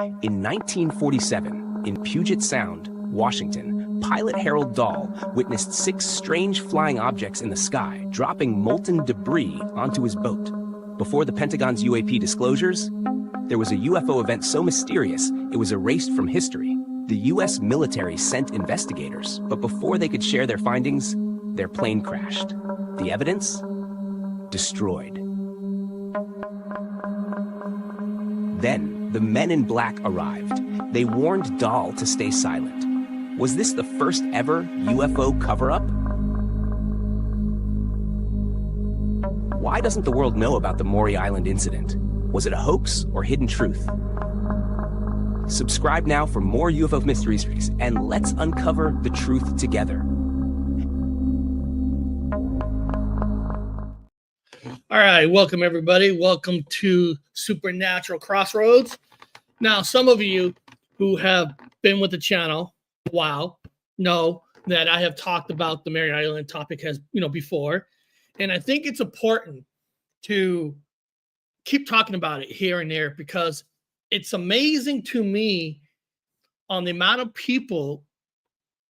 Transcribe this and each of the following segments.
In 1947, in Puget Sound, Washington, pilot Harold Dahl witnessed 6 strange flying objects in the sky, dropping molten debris onto his boat. Before the Pentagon's UAP disclosures, there was a UFO event so mysterious it was erased from history. The U.S. military sent investigators, but before they could share their findings, their plane crashed. The evidence? Destroyed. Then, the men in black arrived. They warned Dahl to stay silent. Was this the first ever UFO cover-up? Why doesn't the world know about the Maury Island Incident? Was it a hoax or hidden truth? Subscribe now for more UFO mysteries, and let's uncover the truth together. All right, welcome everybody. Welcome to Supernatural Crossroads. Now, some of you who have been with the channel a while know that I have talked about the Maury Island topic before, and I think it's important to keep talking about it here and there because it's amazing to me on the amount of people,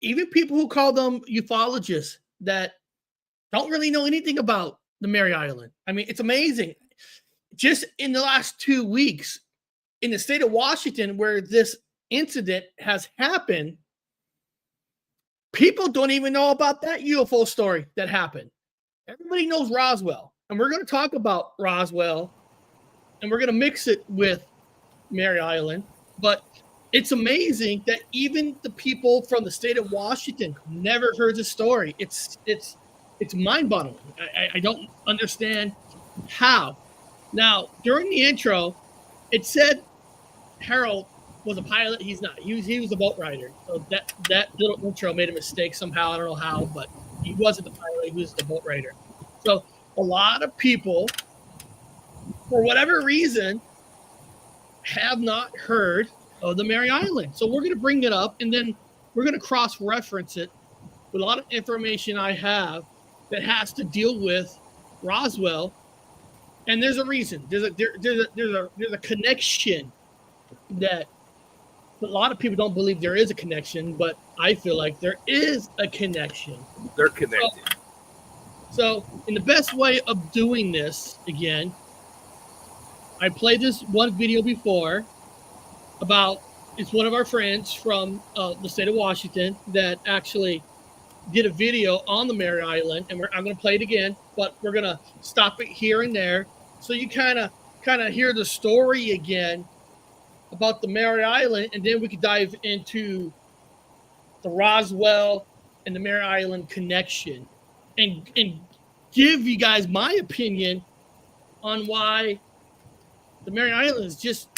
even people who call them ufologists, that don't really know anything about the Maury Island. I mean, it's amazing. Just in the last 2 weeks in the state of Washington where this incident has happened, people don't even know about that UFO story that happened. Everybody knows Roswell, and we're going to talk about Roswell, and we're going to mix it with Maury Island. But it's amazing that even the people from the state of Washington never heard the story. It's mind-boggling. I don't understand how. Now, during the intro, it said Harold was a pilot. He's not. He was a boat rider. So that little intro made a mistake somehow. I don't know how, but he wasn't the pilot. He was the boat rider. So a lot of people, for whatever reason, have not heard of the Maury Island. So we're going to bring it up, and then we're going to cross-reference it with a lot of information I have that has to deal with Roswell, and there's a reason. There's a connection that a lot of people don't believe there is a connection, but I feel like there is a connection. They're connected. So in the best way of doing this, again, I played this one video before about, it's one of our friends from the state of Washington that actually did a video on the Maury Island, and I'm going to play it again, but we're going to stop it here and there so you kind of hear the story again about the Maury Island, and then we could dive into the Roswell and the Maury Island connection and give you guys my opinion on why the Maury Island is just,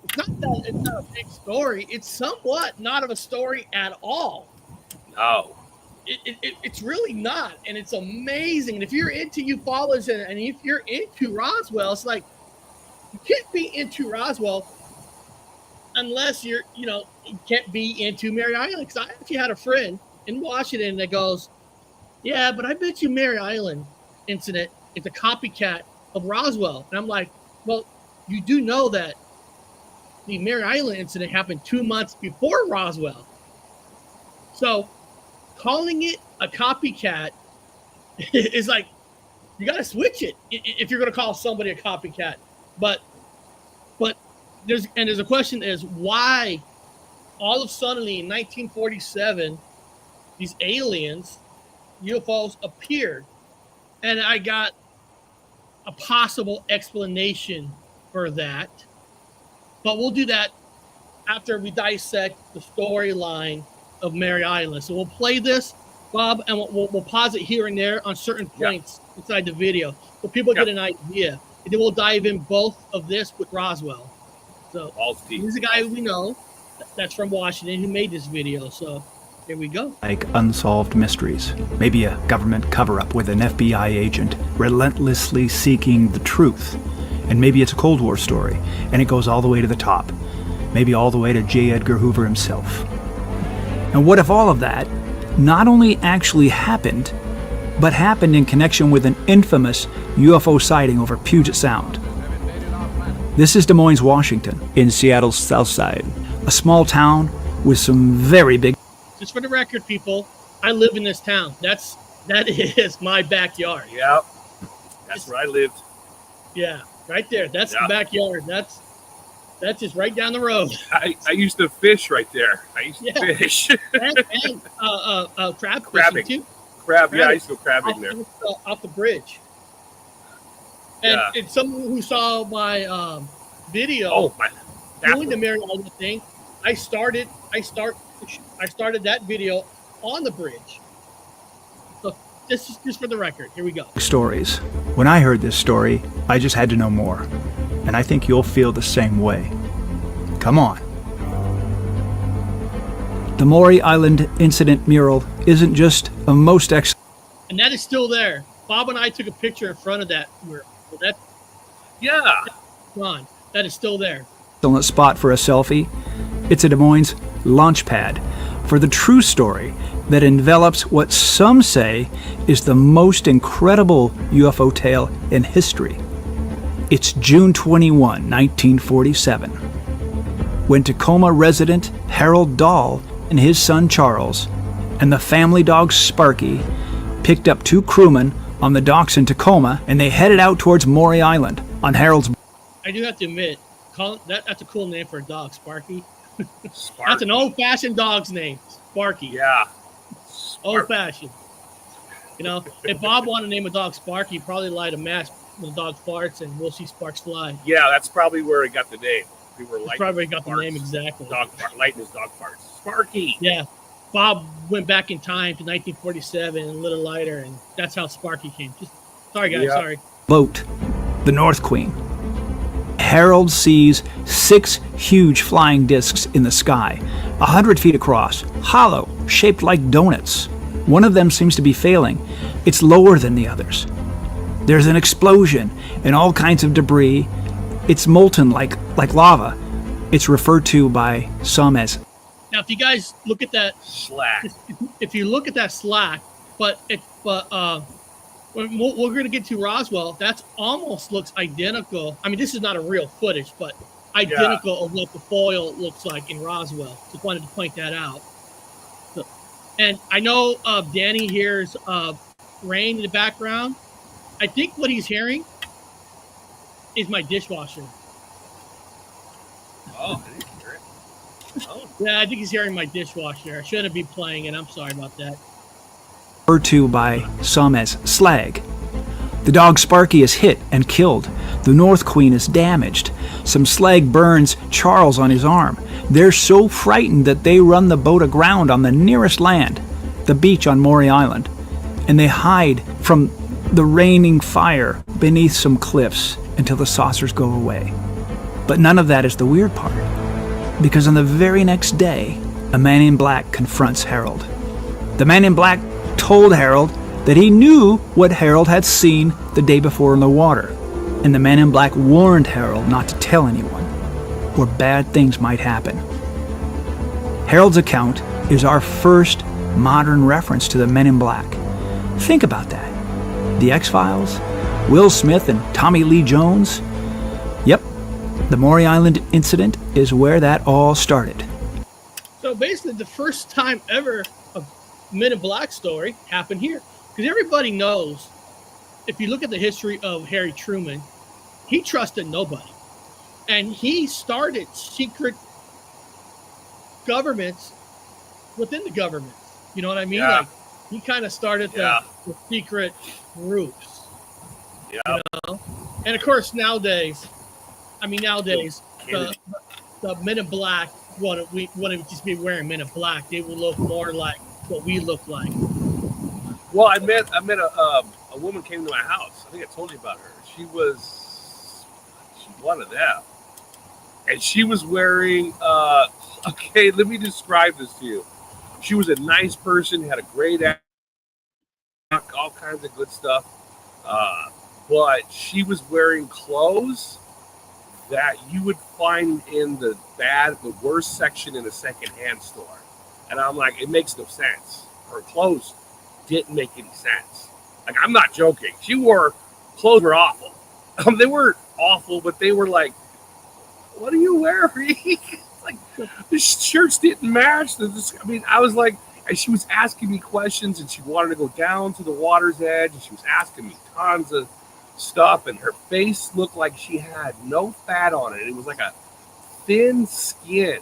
it's not a big story. It's somewhat not of a story at all. No. It's really not, and it's amazing. And if you're into ufology and if you're into Roswell, it's like you can't be into Roswell unless you can't be into Maury Island. Because I actually had a friend in Washington that goes, "Yeah, but I bet you Maury Island Incident is a copycat of Roswell." And I'm like, "Well, you do know that the Maury Island Incident happened 2 months before Roswell, so calling it a copycat is like, you got to switch it if you're going to call somebody a copycat." But there's a question is why all of a sudden in 1947 these aliens, UFOs, appeared, and I got a possible explanation for that. But we'll do that after we dissect the storyline of Maury Island. So we'll play this, Bob, and we'll pause it here and there on certain points inside the video so people get an idea. And then we'll dive in both of this with Roswell. So he's a guy we know that's from Washington who made this video. So here we go. Like unsolved mysteries. Maybe a government cover-up with an FBI agent relentlessly seeking the truth. And maybe it's a Cold War story, and it goes all the way to the top. Maybe all the way to J. Edgar Hoover himself. And what if all of that not only actually happened, but happened in connection with an infamous UFO sighting over Puget Sound? This is Des Moines, Washington, in Seattle's south side. A small town with some very big... Just for the record, people, I live in this town. That is my backyard. Yep. That's where I lived. Yeah, right there. That's the backyard. That's just right down the road. I used to fish right there. I used to fish. and crab Crabbing. fishing too. Crab, yeah, I used to go crabbing there. Off the bridge. And someone who saw my video doing the Maury Island thing, I started that video on the bridge. So this is just for the record. Here we go. Stories. When I heard this story, I just had to know more. And I think you'll feel the same way. Come on. The Maury Island Incident mural isn't just a most excellent... And that is still there. Bob and I took a picture in front of that mural. So that's gone. That is still there. Excellent spot for a selfie. It's a Des Moines launch pad for the true story that envelops what some say is the most incredible UFO tale in history. It's June 21, 1947, when Tacoma resident Harold Dahl and his son Charles and the family dog Sparky picked up 2 crewmen on the docks in Tacoma, and they headed out towards Maury Island on Harold's... I do have to admit, that's a cool name for a dog, Sparky. That's an old-fashioned dog's name, Sparky. Yeah. Old-fashioned. You know, if Bob wanted to name a dog Sparky, he'd probably light a match when the dog farts, and we'll see sparks fly. Yeah, that's probably where it got the name. We were lighting probably got the farts. name exactly. Lighting his dog farts. Sparky. Yeah. Bob went back in time to 1947 and lit a lighter, and that's how Sparky came. Sorry, guys. Yeah. Sorry. Boat, the North Queen. Harold sees 6 huge flying discs in the sky, 100 feet across, hollow, shaped like donuts. One of them seems to be failing. It's lower than the others. There's an explosion and all kinds of debris. It's molten like lava. It's referred to by some as... Now, if you guys look at that slack, if you look at that slack, we're going to get to Roswell. That almost looks identical. I mean, this is not a real footage, but identical of what the foil looks like in Roswell. Just wanted to point that out. So, and I know Danny hears rain in the background. I think what he's hearing is my dishwasher. Oh, I didn't hear it. Oh. Yeah, I think he's hearing my dishwasher. I shouldn't be playing it. I'm sorry about that. Referred to by some as slag. The dog Sparky is hit and killed. The North Queen is damaged. Some slag burns Charles on his arm. They're so frightened that they run the boat aground on the nearest land, the beach on Maury Island, and they hide from the raining fire beneath some cliffs until the saucers go away. But none of that is the weird part, because on the very next day, a man in black confronts Harold. The man in black told Harold that he knew what Harold had seen the day before in the water, and the man in black warned Harold not to tell anyone, or bad things might happen. Harold's account is our first modern reference to the men in black. Think about that. The X-Files, Will Smith and Tommy Lee Jones. Yep, the Maury Island Incident is where that all started. So basically, the first time ever a Men in Black story happened here. Because everybody knows, if you look at the history of Harry Truman, he trusted nobody. And he started secret governments within the government. You know what I mean? Yeah. Like, he kind of started the secret groups. Yeah. You know? And of course, nowadays, the Men in Black wouldn't just be wearing Men in Black. They would look more like what we look like. Well, I met a woman came to my house. I think I told you about her. She's one of them, and she was wearing. Okay, let me describe this to you. She was a nice person, had a great act, all kinds of good stuff. But she was wearing clothes that you would find in the worst section in a secondhand store. And I'm like, it makes no sense. Her clothes didn't make any sense. Like, I'm not joking. She wore clothes were awful. They weren't awful, but they were like what are you wearing? It's like the shirts didn't match. I mean, I was like, and she was asking me questions, and she wanted to go down to the water's edge, and she was asking me tons of stuff, and her face looked like she had no fat on it. It was like a thin skin,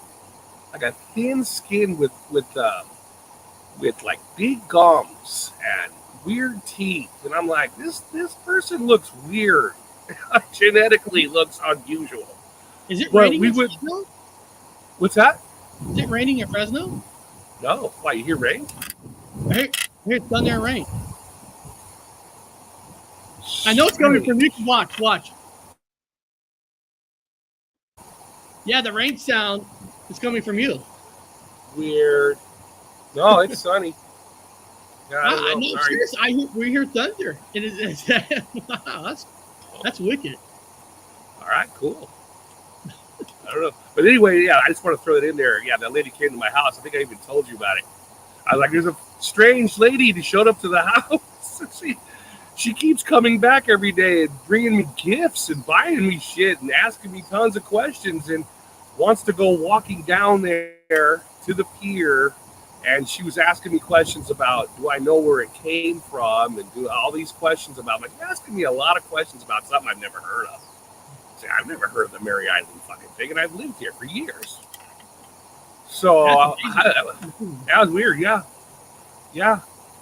with like big gums and weird teeth. And I'm like, this person looks weird. Genetically looks unusual. Is it raining in Fresno? What's that? Is it raining in Fresno? No. Why, you hear rain? I hear thunder and rain. I know it's coming from you. Watch. Yeah, the rain sound is coming from you. Weird. No, it's sunny. Yeah, I know. Seriously, we hear thunder. It is. Wow, that's wicked. All right, cool. I don't know. But anyway, yeah, I just want to throw that in there. Yeah, that lady came to my house. I think I even told you about it. I was like, there's a strange lady who showed up to the house. She keeps coming back every day and bringing me gifts and buying me shit and asking me tons of questions and wants to go walking down there to the pier. And she was asking me questions about, do I know where it came from? And do all these questions about, like, asking me a lot of questions about something I've never heard of. See, I've never heard of the Maury Island fucking thing, and I've lived here for years. So that was weird. Yeah.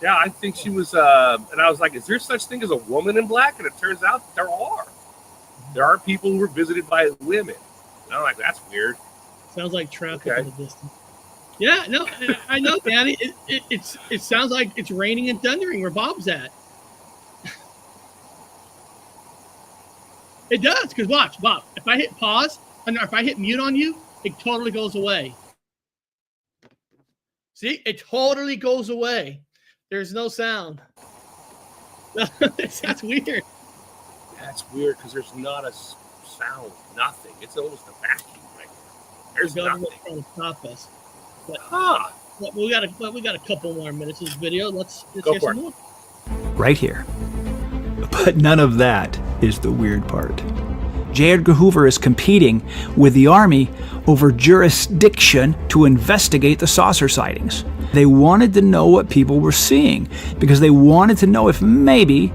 I think she was, and I was like, is there such thing as a woman in black? And it turns out there are. There are people who were visited by women. And I'm like, that's weird. Sounds like traffic in the distance. Yeah, no, I know, Daddy. It sounds like it's raining and thundering where Bob's at. It does, because watch, Bob. If I hit pause, and if I hit mute on you, it totally goes away. See, it totally goes away. There's no sound. That's weird. That's weird because there's not a sound, nothing. It's almost a vacuum right there. There's nothing. Trying to stop us. But, we got a couple more minutes of this video. Let's go hear for some it. more. Right here. But none of that is the weird part. J. Edgar Hoover is competing with the Army over jurisdiction to investigate the saucer sightings. They wanted to know what people were seeing because they wanted to know if maybe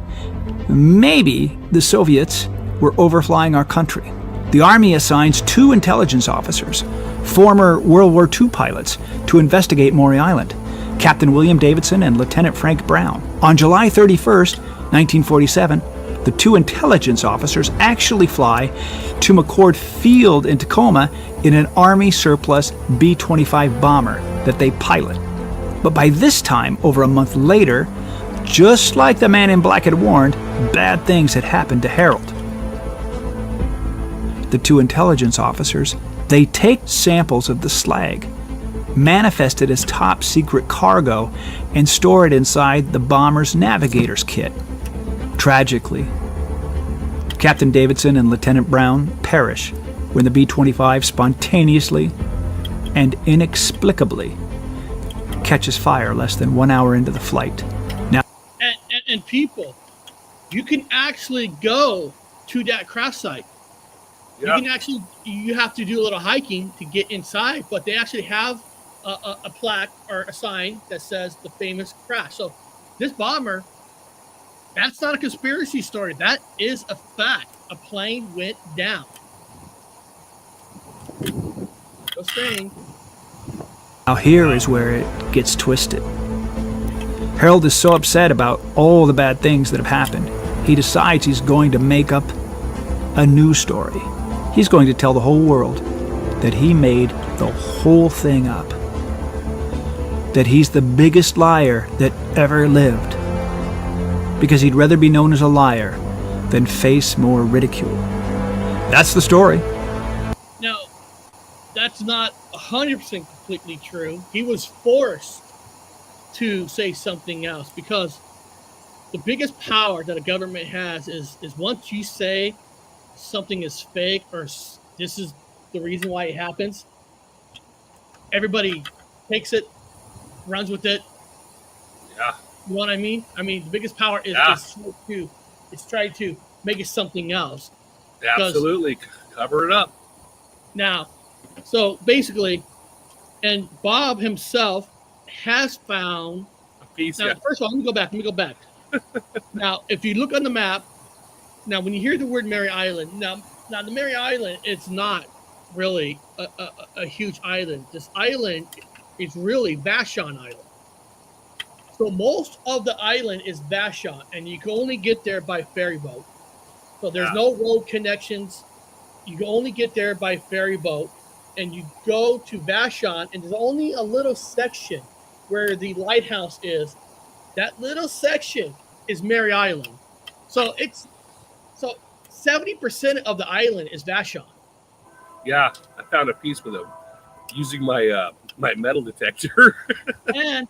the Soviets were overflying our country. The Army assigns 2 intelligence officers, former World War II pilots, to investigate Maury Island, Captain William Davidson and Lieutenant Frank Brown. On July 31st, 1947, the 2 intelligence officers actually fly to McCord Field in Tacoma in an Army surplus B-25 bomber that they pilot. But by this time, over a month later, just like the man in black had warned, bad things had happened to Harold. The 2 intelligence officers, they take samples of the slag, manifested as top secret cargo, and store it inside the bomber's navigator's kit. Tragically, Captain Davidson and Lieutenant Brown perish when the B-25 spontaneously and inexplicably catches fire less than 1 hour into the flight. Now, and people, you can actually go to that crash site. yeah. You have to do a little hiking to get inside, but they actually have a plaque or a sign that says the famous crash. So this bomber, that's not a conspiracy story. That is a fact. A plane went down. Just saying. Now here is where it gets twisted. Harold is so upset about all the bad things that have happened, he decides he's going to make up a new story. He's going to tell the whole world that he made the whole thing up. That he's the biggest liar that ever lived. Because he'd rather be known as a liar than face more ridicule. That's the story. Now, that's not 100% completely true. He was forced to say something else because the biggest power that a government has is once you say something is fake or this is the reason why it happens, everybody takes it, runs with it. Yeah. You know what I mean? I mean, the biggest power is try to make it something else. Absolutely. Cover it up. Now, so basically, and Bob himself has found. A piece. Now, Yeah. first of all, let me go back. Now, if you look on the map, now when you hear the word Maury Island, now the Maury Island, it's not really a huge island. This island is really Vashon Island. So most of the island is Vashon, and you can only get there by ferry boat. So there's no road connections. You can only get there by ferry boat, and you go to Vashon, and there's only a little section where the lighthouse is. That little section is Maury Island. So 70% of the island is Vashon. Yeah, I found a piece with using my my metal detector. And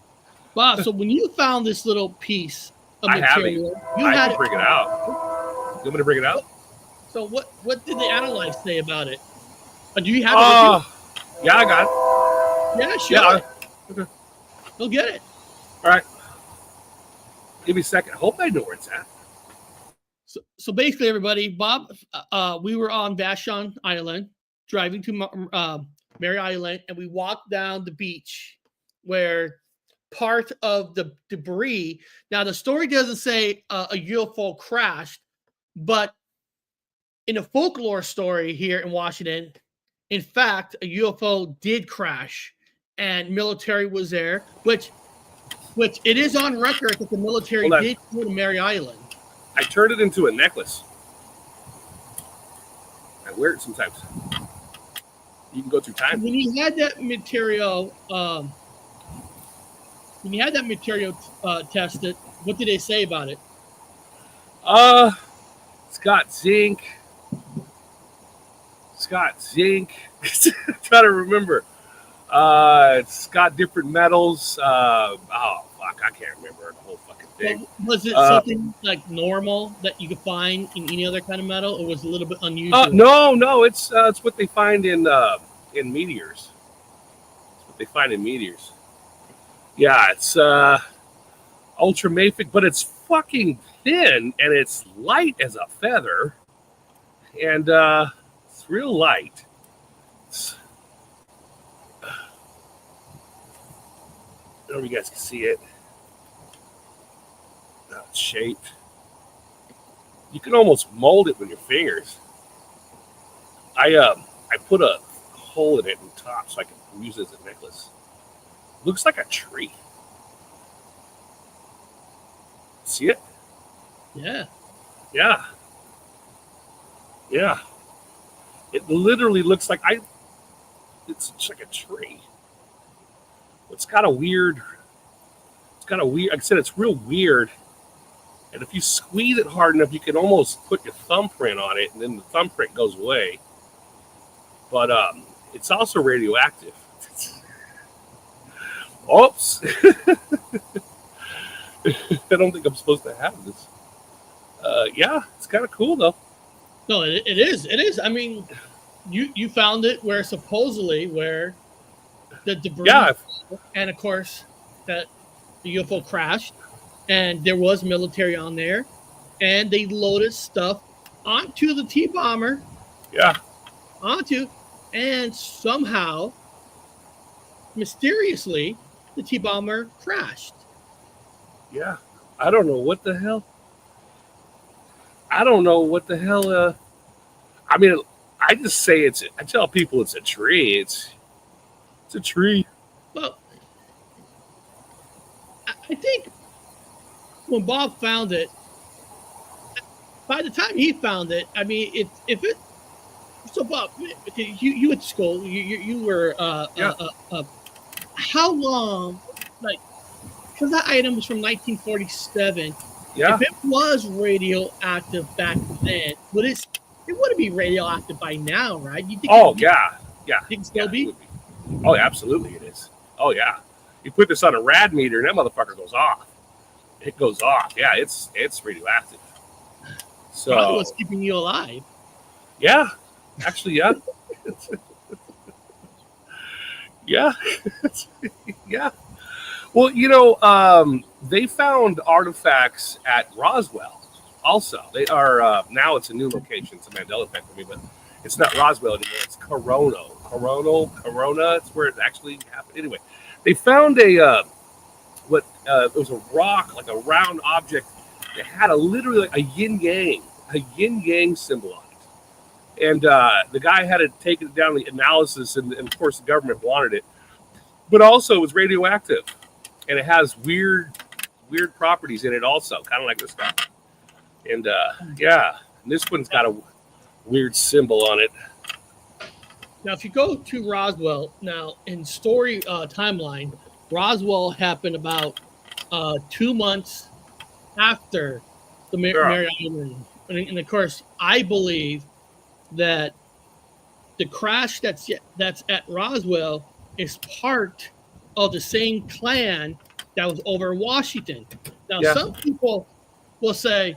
Bob, so when you found this little piece of I have it. material, I can bring it out. You want me to bring it out? So what did the analyze say about it? Do you have it with yeah, I got you? Yeah, sure. Yeah. Okay. Go get it. All right. Give me a second. I hope I know where it's at. So basically, everybody, Bob, we were on Vashon Island, driving to Maury Island, and we walked down the beach where part of the debris. Now, the story doesn't say a UFO crashed, but in a folklore story here in Washington, in fact, a UFO did crash, and military was there, which it is on record that the military did go to Maury Island. I turned it into a necklace. I wear it sometimes. You can go through time. When you had that material, tested, what did they say about it? It's got zinc. I'm trying to remember. It's got different metals. I can't remember the whole fucking thing. Well, was it something like normal that you could find in any other kind of metal, or was it a little bit unusual? No, it's what they find in meteors. It's what they find in meteors. Yeah, it's ultramafic, but it's fucking thin and it's light as a feather, and it's real light. I don't know if you guys can see it. It's shaped. You can almost mold it with your fingers. I put a hole in it in top so I can use it as a necklace. Looks like a tree. See it? Yeah. Yeah. Yeah. It literally looks like it's like a tree. It's got a weird, like I said, it's real weird. And if you squeeze it hard enough, you can almost put your thumbprint on it, and then the thumbprint goes away. But it's also radioactive. Oops. I don't think I'm supposed to have this. Yeah, it's kind of cool, though. No, it is. It is. I mean, you found it where the debris, and of course, that the UFO crashed. And there was military on there, and they loaded stuff onto the T-bomber. Yeah. And somehow, mysteriously, the T-bomber crashed. Yeah. I don't know what the hell. I mean, I just say I tell people it's a tree. It's a tree. Well, I think when Bob found it, by the time he found it, I mean, so Bob, you went to school, you were, how long, like, because that item was from 1947. Yeah. If it was radioactive back then, it wouldn't be radioactive by now, right? You think yeah. Think it still be? Oh, absolutely it is. Oh, yeah. You put this on a rad meter, and that motherfucker goes off. It goes off. Yeah, it's radioactive. So probably what's keeping you alive. Yeah, actually, yeah. Yeah, yeah. Well, they found artifacts at Roswell. Also, they are now it's a new location. It's a Mandela effect for me, but It's not Roswell anymore. It's Corona. It's where it actually happened. Anyway, they found it was a rock, like a round object that had literally like a yin yang symbol on it. And the guy had to take it down the analysis, and of course the government wanted it. But also it was radioactive, and it has weird properties in it also, kind of like this guy. And this one's got a weird symbol on it. Now, if you go to Roswell, now in story timeline, Roswell happened about 2 months after the Maury Island. And of course, I believe that the crash that's at Roswell is part of the same plan that was over Washington. Now, some people will say,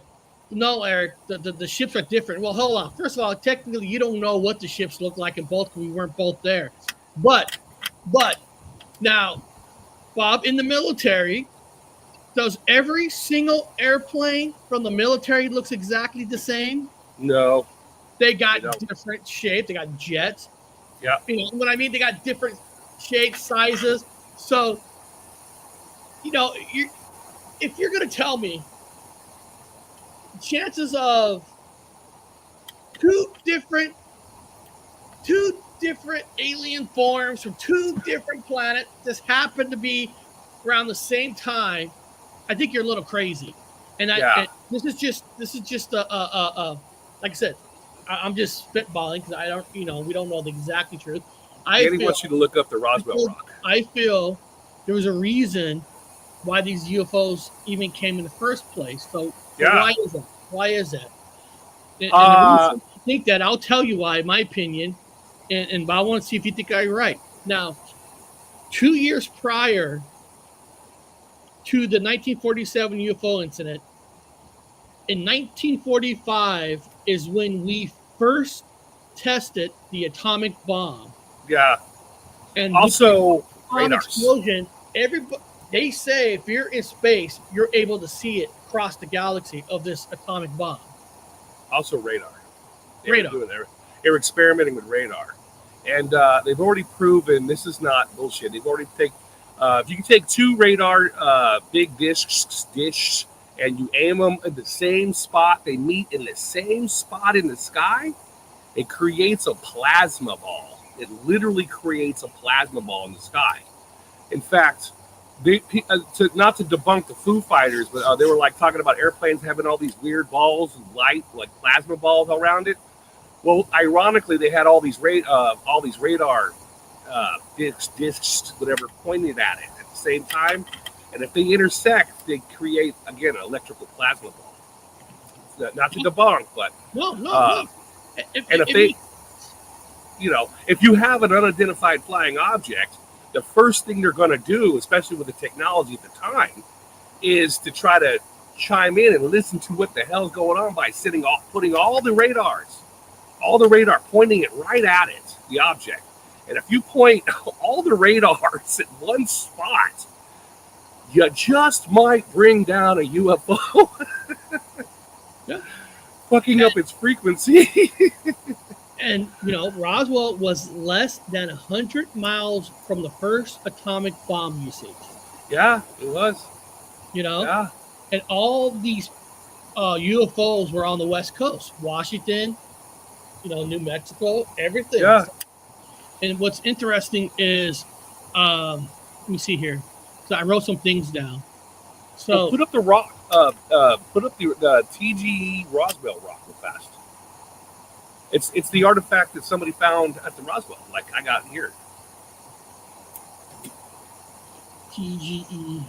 no, Eric, the ships are different. Well, hold on. First of all, technically, you don't know what the ships look like in both, because we weren't both there. But now, Bob, in the military, does every single airplane from the military looks exactly the same? No. They got different shapes. They got jets. Yeah. You know what I mean? They got different shapes, sizes. So, if you're going to tell me chances of two different alien forms from two different planets just happen to be around the same time, I think you're a little crazy. And this is just a like I said, I'm just spitballing because I don't, we don't know the exact truth. Danny wants you to look up the Roswell rock. I feel there was a reason why these UFOs even came in the first place. So why is that? Why is that? And I think that I'll tell you why, in my opinion, and I want to see if you think I'm right. Now, 2 years prior to the 1947 UFO incident, in 1945 is when we first tested the atomic bomb. Yeah. And also, radars. Explosion. They say if you're in space, you're able to see it across the galaxy of this atomic bomb. Also, radar. They were experimenting with radar, and they've already proven this is not bullshit. They've already if you can take two radar big discs, and you aim them at the same spot, they meet in the same spot in the sky, it creates a plasma ball. It literally creates a plasma ball in the sky. In fact, not to debunk the Foo Fighters, but they were like talking about airplanes having all these weird balls of light, like plasma balls around it. Well, ironically, they had all these radar discs, whatever, pointed at it at the same time. And if they intersect, they create, again, an electrical plasma ball. Not to debunk, but no. If you have an unidentified flying object, the first thing they're going to do, especially with the technology at the time, is to try to chime in and listen to what the hell's going on by putting all the radar pointing it right at it, the object. And if you point all the radars at one spot, you just might bring down a UFO. Fucking up its frequency. And, Roswell was less than 100 miles from the first atomic bomb usage. Yeah, it was. Yeah. And all these UFOs were on the West Coast. Washington, New Mexico, everything. Yeah. And what's interesting is, let me see here. So I wrote some things down. So put up the rock. Put up the TGE Roswell rock real fast. It's the artifact that somebody found at the Roswell, like I got here. TGE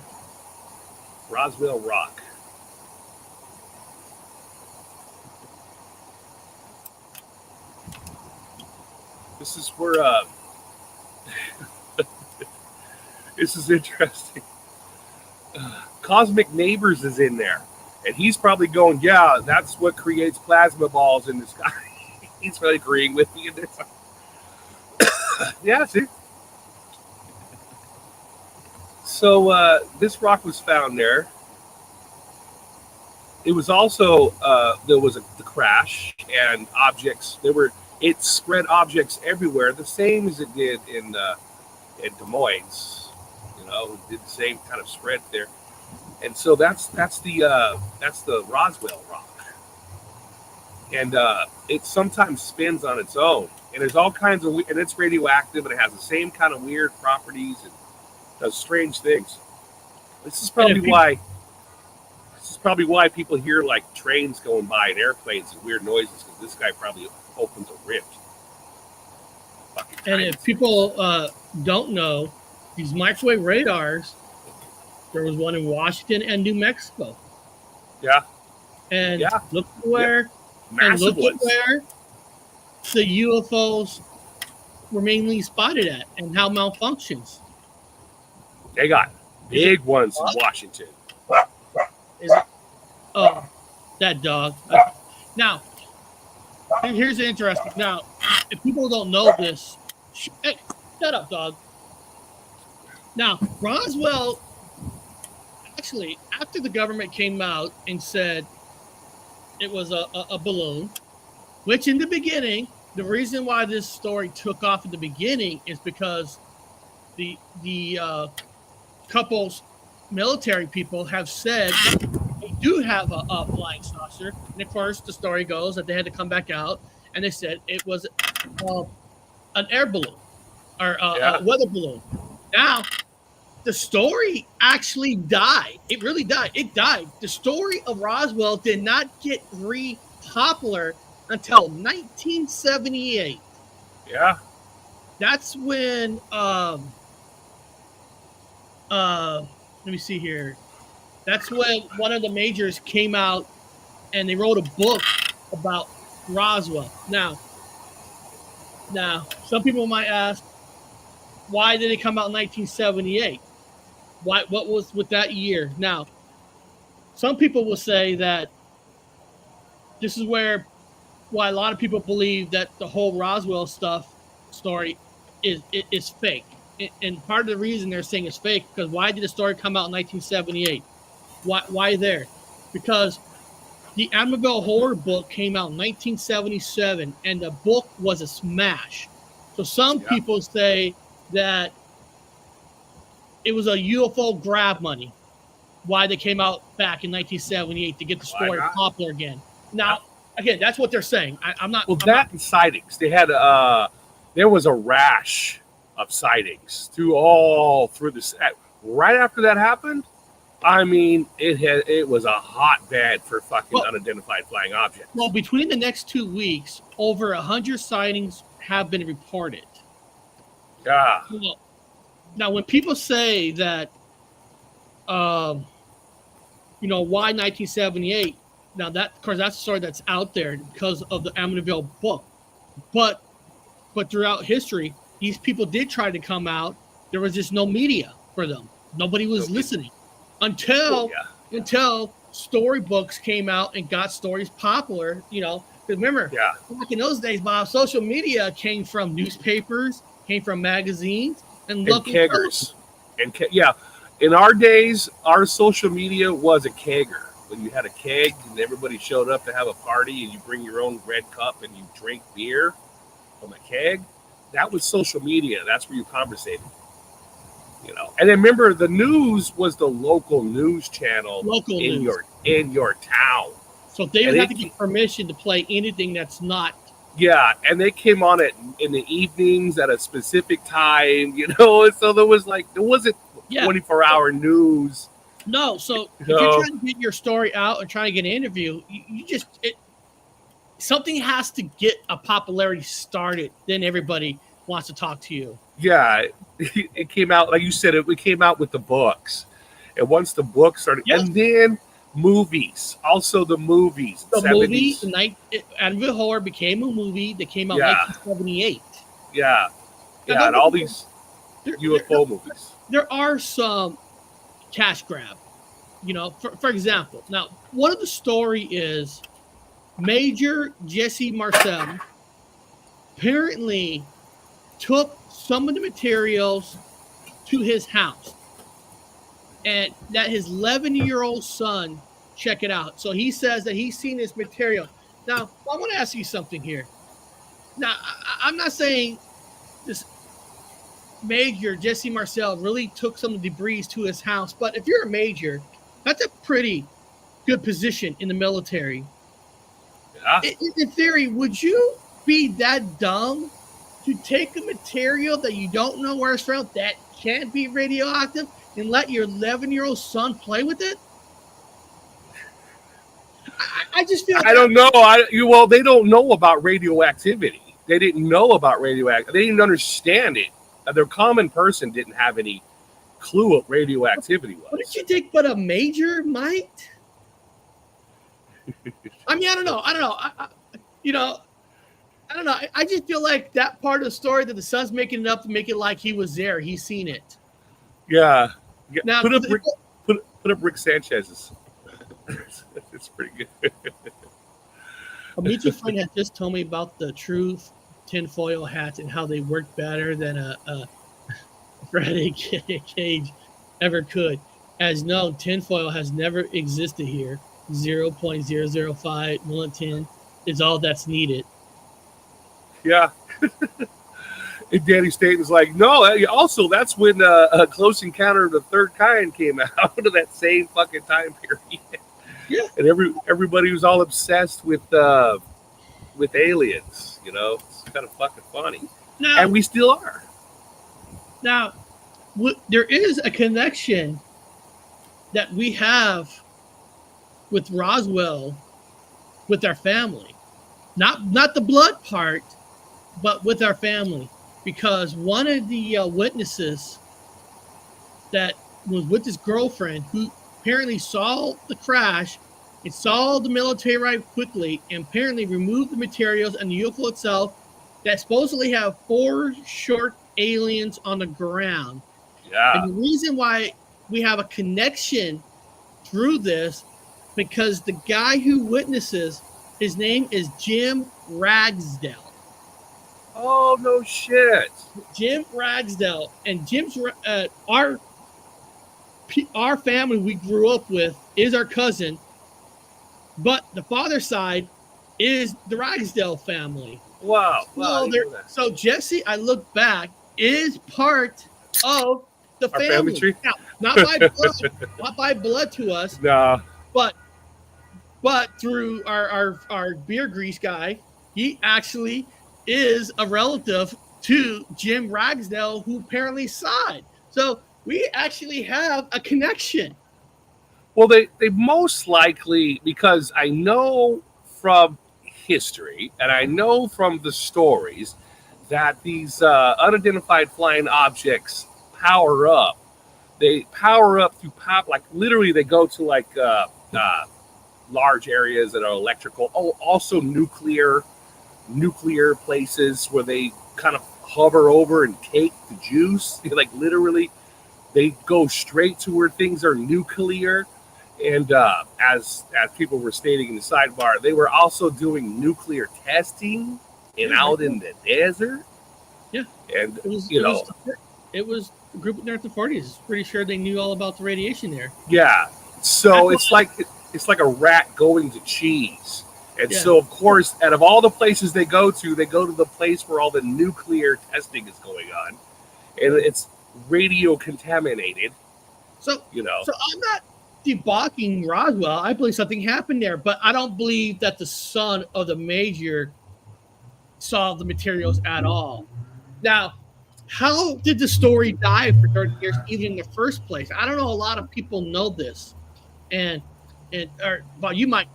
Roswell rock. This is where this is interesting. Cosmic Neighbors is in there, and he's probably going, yeah, that's what creates plasma balls in the sky. He's probably agreeing with me in this. Yeah, see. So this rock was found there. It was also there was the crash and objects. it spread objects everywhere, the same as it did in Des Moines. You know, it did the same kind of spread there. And so that's the Roswell rock. And it sometimes spins on its own. And there's all kinds of, and it's radioactive, and it has the same kind of weird properties and does strange things. This is probably why people hear like trains going by and airplanes and weird noises, because this guy probably opens a rift. And if people don't know, these microwave radars, there was one in Washington and New Mexico. Yeah. And yeah. look where, yep. Massive and look where the UFOs were mainly spotted at and how malfunctions. They got big ones in Washington. Is it? Oh, that dog. Now, here's the interesting. Now, if people don't know this, hey, shut up, dog. Now, Roswell, actually, after the government came out and said it was a balloon, which in the beginning, the reason why this story took off in the beginning is because the couple's military people have said they do have a flying saucer. And of course, the story goes that they had to come back out and they said it was an air balloon or a weather balloon. Now, the story actually died. It really died. It died. The story of Roswell did not get popular until 1978. Yeah. That's when let me see here. That's when one of the majors came out and they wrote a book about Roswell. Now, some people might ask, why did it come out in 1978? What was with that year? Now, some people will say that this is why a lot of people believe that the whole Roswell story is fake. And part of the reason they're saying it's fake because why did the story come out in 1978? Why there? Because the Amityville Horror book came out in 1977, and the book was a smash. So some people say that it was a UFO grab money. Why they came out back in 1978 to get the story popular again. Now, again, that's what they're saying. I'm not. Well, and sightings. They had there was a rash of sightings through this. Right after that happened, I mean, it was a hotbed for fucking unidentified flying objects. Well, between the next 2 weeks, over 100 sightings have been reported. Yeah. Now, when people say that, why 1978? Now that, of course, that's a story that's out there because of the Amityville book, but throughout history, these people did try to come out. There was just no media for them. Nobody was listening until storybooks came out and got stories popular. Remember, back in those days, Bob, social media came from newspapers, came from magazines, and keggers. In our days, our social media was a kegger. When you had a keg and everybody showed up to have a party and you bring your own red cup and you drink beer from a keg, that was social media. That's where you conversated. And then remember, the news was the local news channel in your town. So they would have to get permission to play anything that's not. Yeah, and they came on it in the evenings at a specific time, so there wasn't 24-hour news. No, so if you're trying to get your story out and trying to get an interview, something has to get a popularity started. Then everybody wants to talk to you. Yeah, it came out, like you said, it came out with the books. And once the books started, and then movies, also the movies. The 70s. Movie, Amityville Horror became a movie that came out in 1978. Yeah. Yeah, and all these UFO movies. There are some cash grab, for example. Now, one of the story is Major Jesse Marcel apparently took some of the materials to his house and that his 11-year-old son check it out. So he says that he's seen this material. Now, I want to ask you something here. Now, I'm not saying this major, Jesse Marcel, really took some debris to his house, but if you're a major, that's a pretty good position in the military. Yeah. In theory, would you be that dumb to take a material that you don't know where it's from that can be radioactive and let your 11-year-old son play with it? I just feel. I don't know. Well, they don't know about radioactivity. They didn't know about radioactivity. They didn't understand it. Their common person didn't have any clue what radioactivity was. What did you think? But a major might. I mean, I don't know. I don't know. I just feel like that part of the story that the son's making it up to make it like he was there. He's seen it. Yeah. Now, put up Rick Sanchez's. It's pretty good. A mutual friend had just told me about the truth tinfoil hats and how they work better than a Faraday cage ever could. As known, tinfoil has never existed here. 0.005 milliton is all that's needed. Yeah. And Danny Staten's like, no. Also, that's when a Close Encounter of the Third Kind came out of that same fucking time period. Yeah. And everybody was all obsessed with aliens. You know, it's kind of fucking funny. Now, and we still are. Now, there is a connection that we have with Roswell, with our family. Not the blood part, but with our family. Because one of the witnesses that was with his girlfriend, who apparently saw the crash and saw the military arrive quickly and apparently removed the materials and the UFO itself that supposedly have 4 short aliens on the ground. Yeah. And the reason why we have a connection through this, because the guy who witnesses, his name is Jim Ragsdale. Oh, no shit. Jim Ragsdale. And Jim's our family we grew up with is our cousin, but the father's side is the Ragsdale family. Wow. So Jesse, I look back, is part of the Our family tree? Now, not by blood to us. No. But through our beer grease guy, he actually is a relative to Jim Ragsdale, who apparently saw it. So we actually have a connection. Well, they most likely, because I know from history and I know from the stories that these unidentified flying objects power up. They power up through pop, like literally they go to like large areas that are electrical. Oh, also nuclear places where they kind of hover over and take the juice. Like literally, they go straight to where things are nuclear. And as people were stating in the sidebar, they were also doing nuclear testing out in the desert. Yeah, and it was a group in the 40s. Pretty sure they knew all about the radiation there. Yeah, so it's like a rat going to cheese. And so, of course, out of all the places they go to the place where all the nuclear testing is going on, and it's radio contaminated. So I'm not debunking Roswell. I believe something happened there, but I don't believe that the son of the major saw the materials at all. Now, how did the story die for 30 years even in the first place? I don't know. A lot of people know this, but you might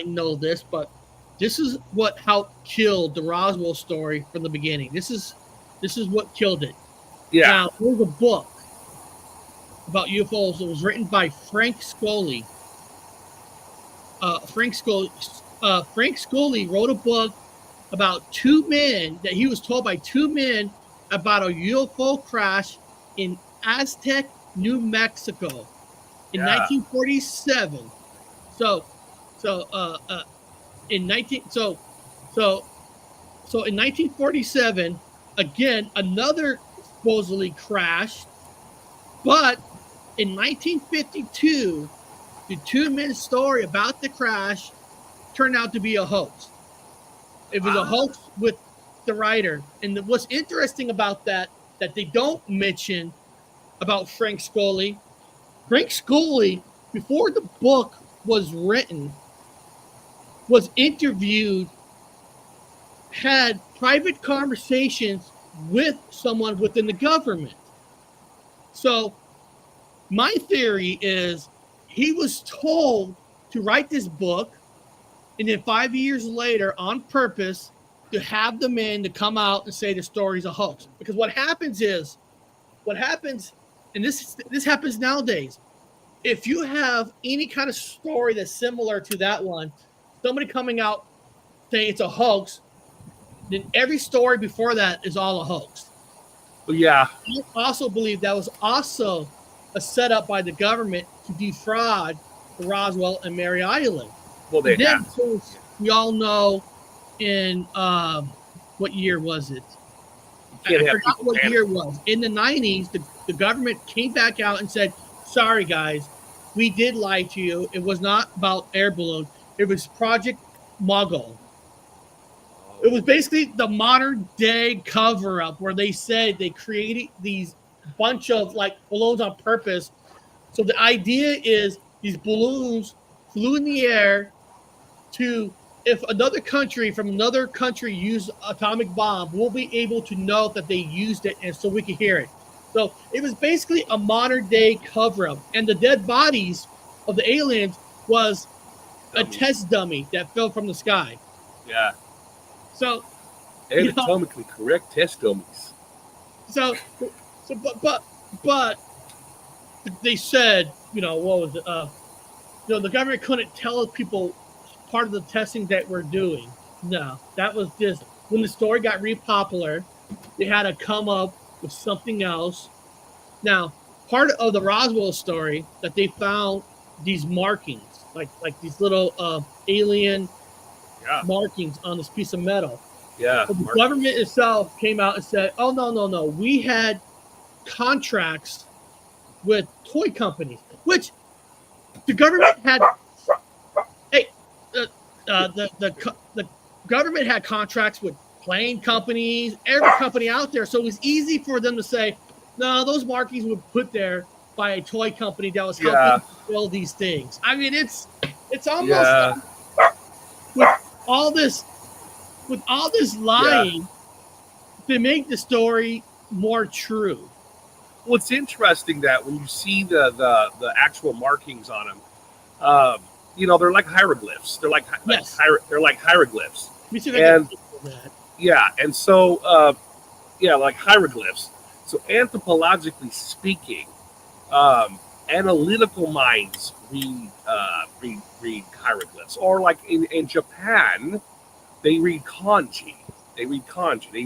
know this, but this is what helped kill the Roswell story from the beginning. This is what killed it. Yeah. Now, there's a book about UFOs that was written by Frank Scully. Frank Scully wrote a book about 2 men that he was told by 2 men about a UFO crash in Aztec, New Mexico in 1947. In 1947, again, another supposedly crashed, but in 1952, the 2 men's story about the crash turned out to be a hoax. It was a hoax with the writer. And what's interesting about that they don't mention about Frank Scully, before the book was written, was interviewed, had private conversations with someone within the government. So my theory is he was told to write this book, and then 5 years later, on purpose, to have the men to come out and say the story's a hoax. Because what happens, and this happens nowadays, if you have any kind of story that's similar to that one, somebody coming out saying it's a hoax, then every story before that is all a hoax. Well, yeah. I also believe that was also a setup by the government to defraud the Roswell and Maury Island. Well, they have. Of course, we all know in what year was it? I forgot what year it was. In the 90s, the government came back out and said, sorry, guys, we did lie to you. It was not about air balloon. It was Project Muggle. It was basically the modern day cover up where they said they created these bunch of like balloons on purpose. So the idea is these balloons flew in the air to, if another country from another country used atomic bomb, we'll be able to know that they used it, and so we can hear it. So it was basically a modern day cover up, and the dead bodies of the aliens was a test dummy that fell from the sky. Yeah. So anatomically correct test dummies. But they said, what was it? The government couldn't tell people part of the testing that we're doing. No, that was just when the story got popular, they had to come up with something else. Now, part of the Roswell story that they found these markings, like these little alien markings on this piece of metal. Yeah. But the government itself came out and said, "Oh no, we had contracts with toy companies, which the government had." The government had contracts with plane companies, every company out there, so it was easy for them to say, "No, those markings were put there by a toy company that was helping build these things." I mean, it's almost with all this lying to make the story more true. Well, it's interesting that when you see the actual markings on them, they're like hieroglyphs. They're like hieroglyphs. And so like hieroglyphs. So anthropologically speaking, analytical minds read hieroglyphs, or like in Japan, they read kanji. They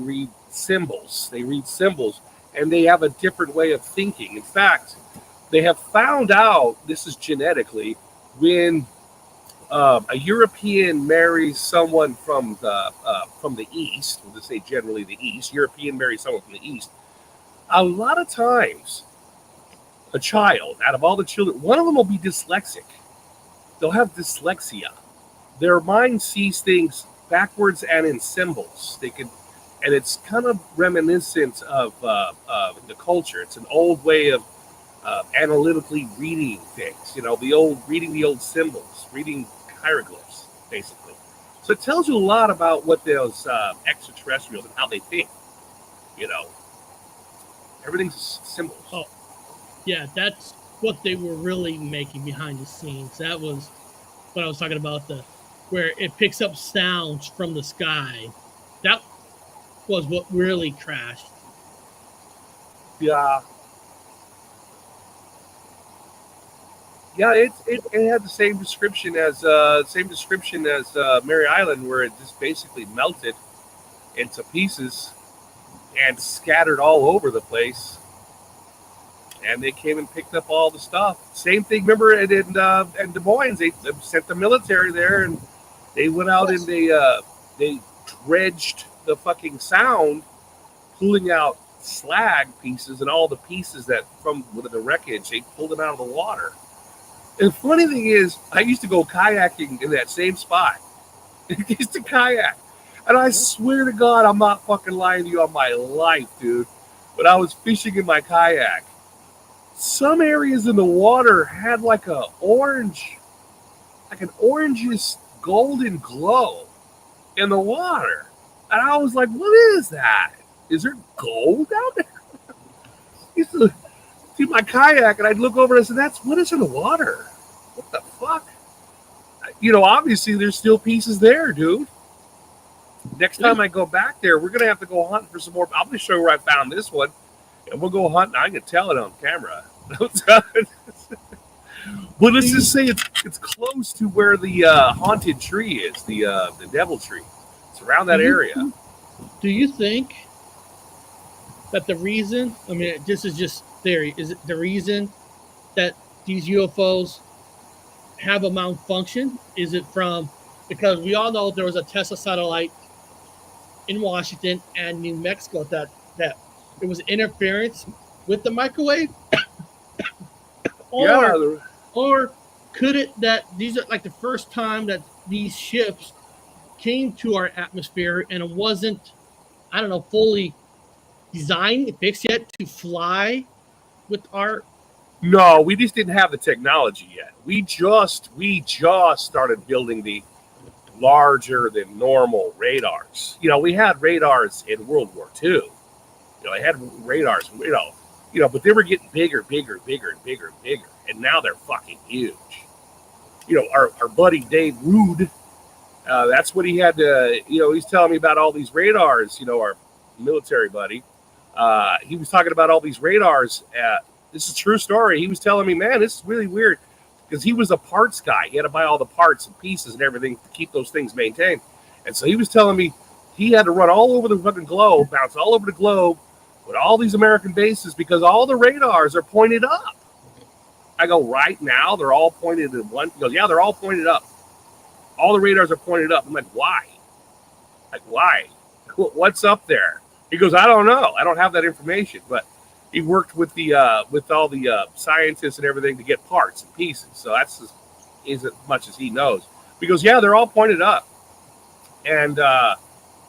read symbols. And they have a different way of thinking. In fact, they have found out, this is genetically, when a European marries someone from the East, we'll just say generally the East, European marries someone from the East, a lot of times, a child, out of all the children, one of them will be dyslexic. They'll have dyslexia. Their mind sees things backwards and in symbols. And it's kind of reminiscent of the culture. It's an old way of analytically reading things. Reading the old symbols, reading hieroglyphs, basically. So it tells you a lot about what those extraterrestrials and how they think. Everything's symbols. Oh, yeah, that's what they were really making behind the scenes. That was what I was talking about, where it picks up sounds from the sky. That was what really crashed. Yeah. Yeah, it had the same description as Maury Island, where it just basically melted into pieces and scattered all over the place. And they came and picked up all the stuff. Same thing. Remember, in Des Moines, they sent the military there, and they went out and they dredged the fucking sound, pulling out slag pieces and all the pieces that from the wreckage. They pulled them out of the water. And the funny thing is, I used to go kayaking in that same spot. I used to kayak. And I swear to God, I'm not fucking lying to you on my life, dude. When I was fishing in my kayak, some areas in the water had like an orangish golden glow in the water. And I was like, what is that? Is there gold down there? I used to see my kayak and I'd look over and I said, what is in the water? What the fuck? Obviously there's still pieces there, dude. Next time I go back there, we're going to have to go hunting for some more. I'm going to show you where I found this one. And we'll go hunting. I can tell it on camera. But let's just say it's close to where the haunted tree is, the devil tree. It's around that area. Do you think that the reason, I mean, this is just theory, is it the reason that these UFOs have a malfunction? Is it because we all know there was a Tesla satellite in Washington and New Mexico that it was interference with the microwave? Or could it that these are like the first time that these ships came to our atmosphere and it wasn't, I don't know, fully designed, fixed yet to fly with our... No, we just didn't have the technology yet. We just started building the larger than normal radars. We had radars in World War II. They had radars, but they were getting bigger, and now they're fucking huge. Our buddy Dave Rood, that's what he had to, he's telling me about all these radars, our military buddy. He was talking about all these radars. This is a true story. He was telling me, man, this is really weird, because he was a parts guy. He had to buy all the parts and pieces and everything to keep those things maintained. And so he was telling me he had to run all over the fucking globe, bounce all over the globe with all these American bases because all the radars are pointed up. I go, right now they're all pointed at one. He goes, yeah, they're all pointed up. All the radars are pointed up. I'm like, why? Why? What's up there? He goes, I don't know. I don't have that information. But he worked with all the scientists and everything to get parts and pieces. So that's as much as he knows. He goes, yeah, they're all pointed up. And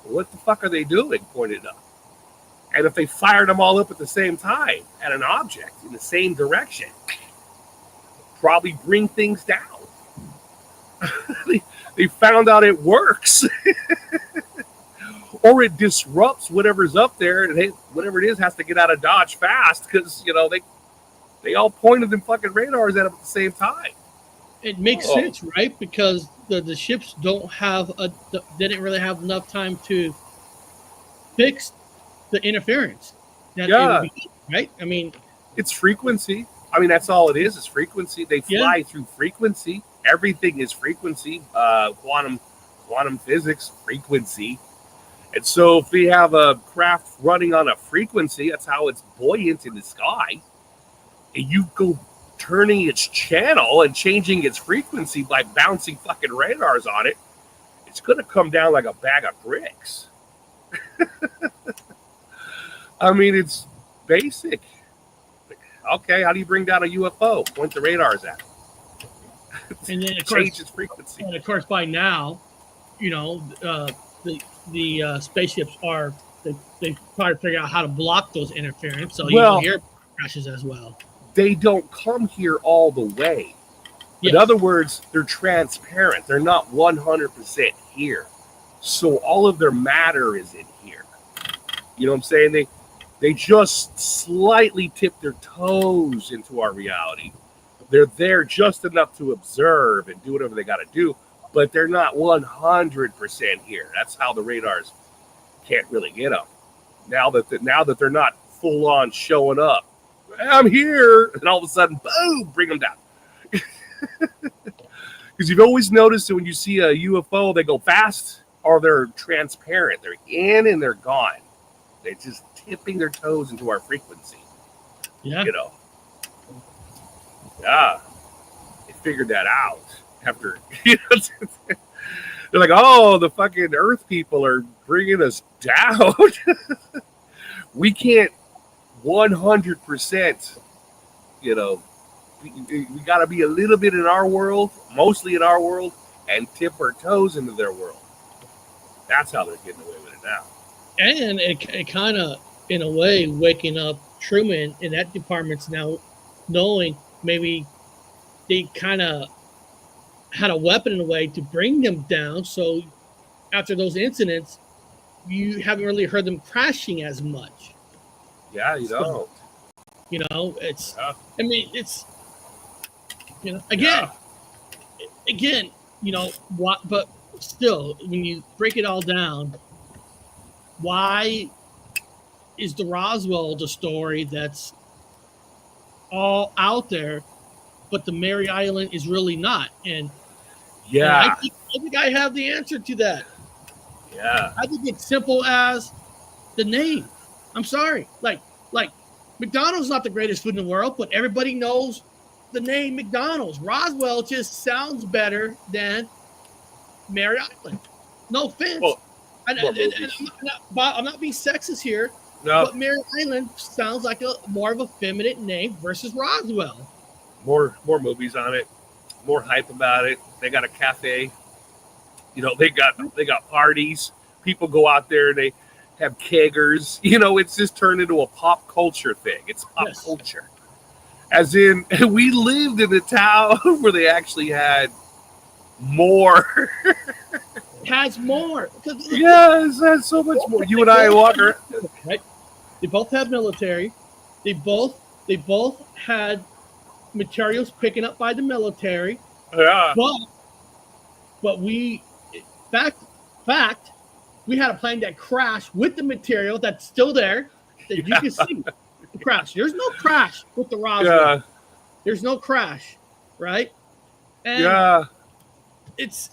what the fuck are they doing pointed up? And if they fired them all up at the same time at an object in the same direction, probably bring things down. They found out it works. Or it disrupts whatever's up there, and whatever it is has to get out of Dodge fast because they all pointed them fucking radars at them at the same time. It makes sense, right? Because the ships didn't really have enough time to fix the interference. Right? I mean, it's frequency. I mean, that's all it is. It's frequency. They fly through frequency. Everything is frequency. Quantum physics, frequency. And so if we have a craft running on a frequency, that's how it's buoyant in the sky. And you go turning its channel and changing its frequency by bouncing fucking radars on it, it's going to come down like a bag of bricks. I mean, it's basic. Okay, how do you bring down a UFO? Point the radars at it. And then, of change its frequency. And of course, by now, the spaceships they try to figure out how to block those interference. So you don't hear crashes as well. They don't come here all the way. Yes. In other words, they're transparent. They're not 100% here. So all of their matter is in here. You know what I'm saying? They just slightly tip their toes into our reality. They're there just enough to observe and do whatever they got to do, but they're not 100% here. That's how the radars can't really get them. Now that they're not full on showing up, I'm here, and all of a sudden, boom, bring them down. Because you've always noticed that when you see a UFO, they go fast or they're transparent. They're in and they're gone. They're just tipping their toes into our frequency. Yeah. Yeah. They figured that out after, they're like, oh, the fucking Earth people are bringing us down. We can't 100%, we got to be a little bit in our world, mostly in our world, and tip our toes into their world. That's how they're getting away with it now. And it kind of, in a way, waking up Truman in that department's now knowing maybe they kind of had a weapon in a way to bring them down. So after those incidents, you haven't really heard them crashing as much. Yeah, you don't. You know, it's, Yeah. I mean, it's, you know, again, you know, what, but still, when you break it all down, why is the Roswell the story that's all out there, but the Maury Island is really not? And Yeah. I think I have the answer to that. Yeah. I think it's simple as the name. I'm sorry. Like McDonald's not the greatest food in the world, but everybody knows the name McDonald's. Roswell just sounds better than Maury Island. No offense. Well, I'm not being sexist here, no, but Maury Island sounds like a more of a feminine name versus Roswell. more movies on it, more hype about it. They got a cafe. You know, they got parties. People go out there and they have keggers. You know, it's just turned into a pop culture thing. It's pop culture. As in, we lived in a town where they actually had more. Has more. Yes, that's so much more. You and I walk around. Right? They both have military. They both had materials picking up by the military. Yeah. But we, fact, we had a plane that crashed with the material that's still there that you can see. The crash. There's no crash with the Roswell. Yeah. There's no crash, right? And Yeah. it's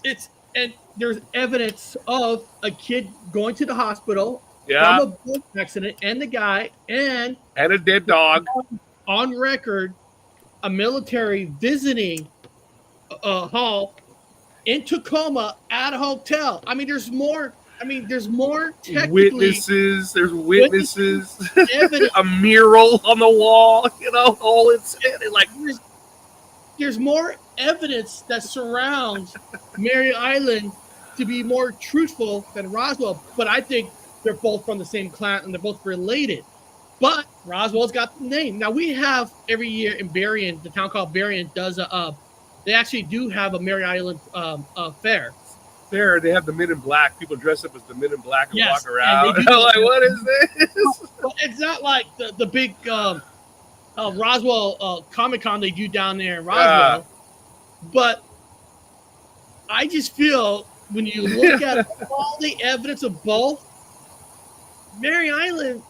and there's evidence of a kid going to the hospital Yeah. from a boat accident, and the guy and And a dead dog. on record a military visiting a hall in Tacoma at a hotel. I mean, there's more. There's more technically. Witnesses. There's witnesses. Evidence. A mural on the wall. You know, all it's like. There's more evidence that surrounds Maury Island to be more truthful than Roswell. But I think they're both from the same clan and they're both related. But Roswell's got the name. Now we have every year in Berrien, the town called Berrien does they actually do have a Maury Island fair. There, they have the Men in Black. People dress up as the Men in Black and Yes, walk around. and they do- Like, what is this? Well, it's not like the big Roswell Comic-Con they do down there in Roswell. But I just feel when you look at all the evidence of both, Maury Island,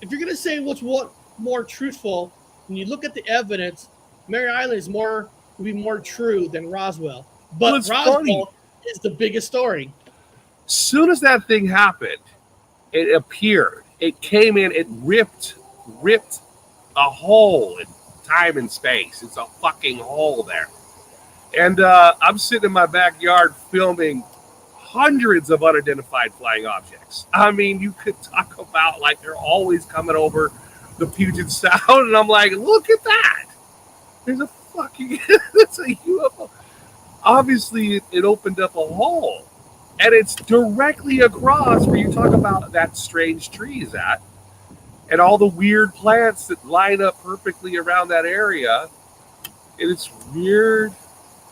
if you're going to say what's more truthful, when you look at the evidence, Maury Island will be more true than Roswell. But Well, it's Roswell funny. is the biggest story. Soon as that thing happened, it appeared. It came in. It ripped a hole in time and space. It's a fucking hole there. And I'm sitting in my backyard filming hundreds of unidentified flying objects. I mean, you could talk about like they're always coming over the Puget Sound, and I'm like, look at that. There's a fucking that's a UFO. Obviously, it opened up a hole, and it's directly across where you talk about that strange tree is at, and all the weird plants that line up perfectly around that area. And it's weird.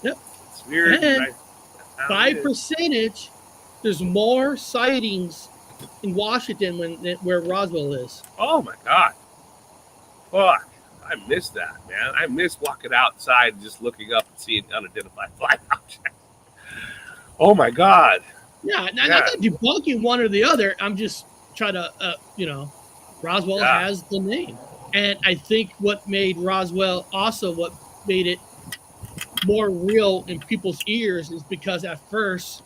Yep. It's weird. And by percentage, there's more sightings in Washington where Roswell is. Oh my God. Fuck. I miss that, man. I miss walking outside and just looking up and seeing unidentified flying objects. Oh my God. Yeah, I'm not debunking one or the other. I'm just trying to, Roswell has the name. And I think what made Roswell also what made it more real in people's ears is because at first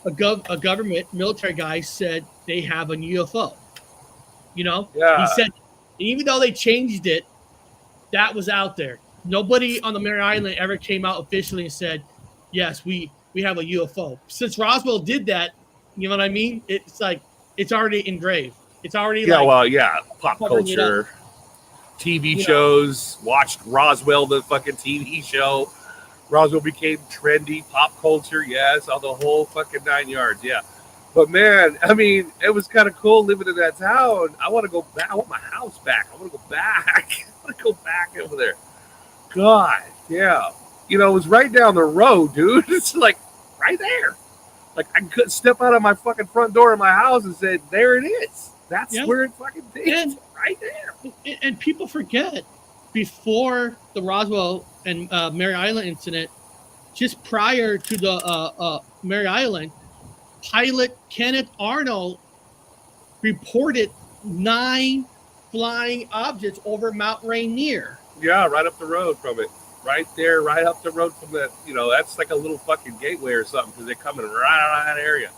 a government military guy said they have a UFO. You know? Yeah. He said, even though they changed it, that was out there. Nobody on the Maury Island ever came out officially and said, yes, we have a UFO. Since Roswell did that, you know what I mean? It's like, it's already engraved. It's already pop culture, TV shows, watched Roswell, the fucking TV show. Roswell became trendy, pop culture, yes, all the whole fucking 9 yards, yeah. But man, I mean, it was kind of cool living in that town. I want to go back. I want my house back. I want to go back. I want to go back over there. God, yeah. You know, it was right down the road, dude. It's like right there. Like I could step out of my fucking front door in my house and say, "There it is." That's where it fucking is. Right there. And people forget, before the Roswell and Maury Island incident, just prior to the Maury Island, pilot Kenneth Arnold reported 9 flying objects over Mount Rainier. Yeah, right up the road from it. Right there, right up the road from that. You know, that's like a little fucking gateway or something because they're coming right out of that area.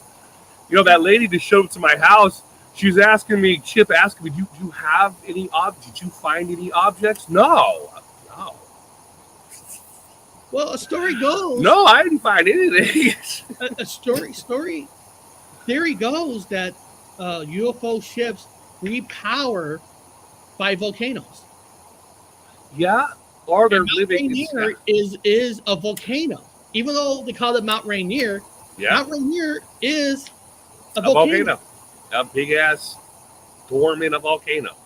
You know, that lady just showed up to my house. She was asking me, Chip asking me, do you have any objects? Did you find any objects? No. Well, a story goes. No, I didn't find anything. a story theory goes that UFO ships repower by volcanoes. Yeah, or they're Mount living. Rainier is a volcano, even though they call it Mount Rainier. Yeah, Mount Rainier is a volcano. A big ass dormant volcano.